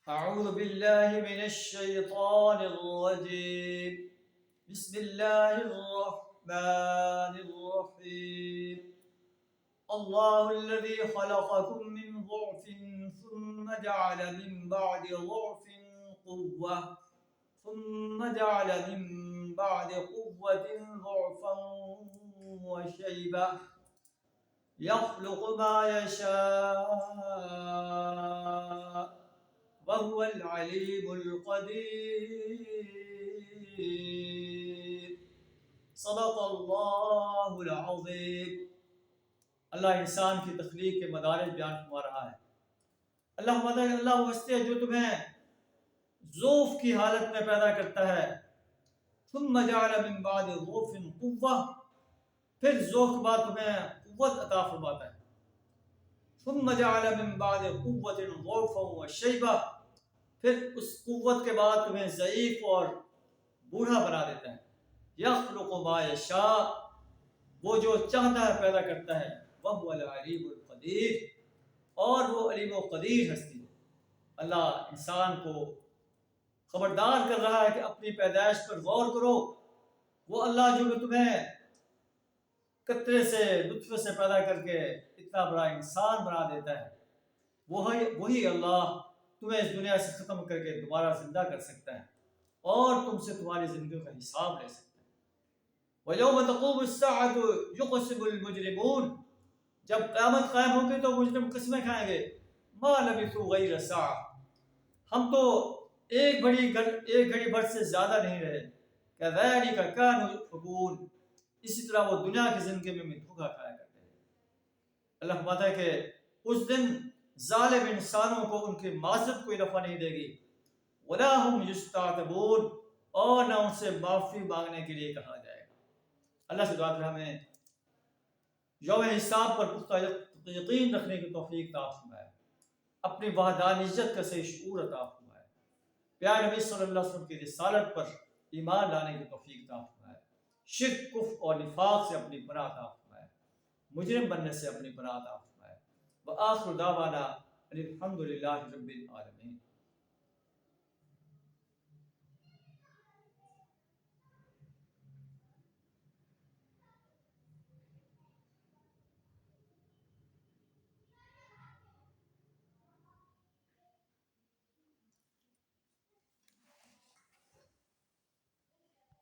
أعوذ بالله من الشيطان الرجيم. بسم الله الرحمن الرحيم. الله الذي خلقكم من ضعف ثم جعل من بعد ضعف قوة ثم جعل من بعد قوة ضعفا وشيبة يخلق ما يشاء وهو العليم القدير. صدق اللہ العظیم. اللہ انسان کی تخلیق کے مدارج بیان فرما رہا ہے. اللہ واسطے جو تمہیں ضعف کی حالت میں پیدا کرتا ہے، ثم جعل من بعد ضعف قوة، پھر ضعف کے بعد تمہیں قوت عطا فرماتا ہے. ثم جعل من بعد قوة ضعفا وشيبة، پھر اس قوت کے بعد تمہیں ضعیف اور بوڑھا بنا دیتا ہے. یخلق ما یشاء، وہ جو چاہتا ہے پیدا کرتا ہے. وهو العلیم القدیر، اور وہ علیم و قدیر ہستی ہے. اللہ انسان کو خبردار کر رہا ہے کہ اپنی پیدائش پر غور کرو. وہ اللہ جو کہ تمہیں قطرے سے نطفے سے پیدا کر کے اتنا بڑا انسان بنا دیتا ہے، وہی اللہ تمہیں اس دنیا سے ختم کر کے دوبارہ زندہ کر سکتا ہے اور تم سے تمہاری زندگیوں کا حساب لے سکتا ہے. وَيَوْمَ تَقُومُ السَّاعَةُ يُقْسِمُ الْمُجْرِمُونَ، جب قیامت قائم ہوگی تو مجرم قسمیں کھائیں گے. مَا لَبِثُوا غَيْرَ سَاعَةٍ، ہم تو ایک گھڑی بھر سے زیادہ نہیں رہے. كَذَلِكَ كَانُوا يُؤْفَكُونَ، اسی طرح وہ دنیا کی زندگی میں دھوکہ کھایا کرتے ہیں. اللہ فرماتا ہے کہ اس دن ظالم انسانوں کو ان کی معذرت کوئی نفع نہیں دے گی. وَلَا هُمْ يُسْتَعْتَبُونَ، اور نہ ان سے معافی مانگنے کے لیے کہا جائے گا. اللہ سے دعا کریں ہمیں یوم حساب پر پختہ یقین رکھنے کی توفیق عطا فرمائے، اپنی وحدانیت کا صحیح شعور عطا فرمائے، پیارے نبی صلی اللہ علیہ وسلم کی رسالت پر ایمان لانے کی توفیق عطا فرمائے، شرک کفر اور نفاق سے اپنی پناہ عطا فرمائے، مجرم بننے سے اپنی پناہ عطا فرمائے. وآخر دعوانا الحمد للہ رب العالمین.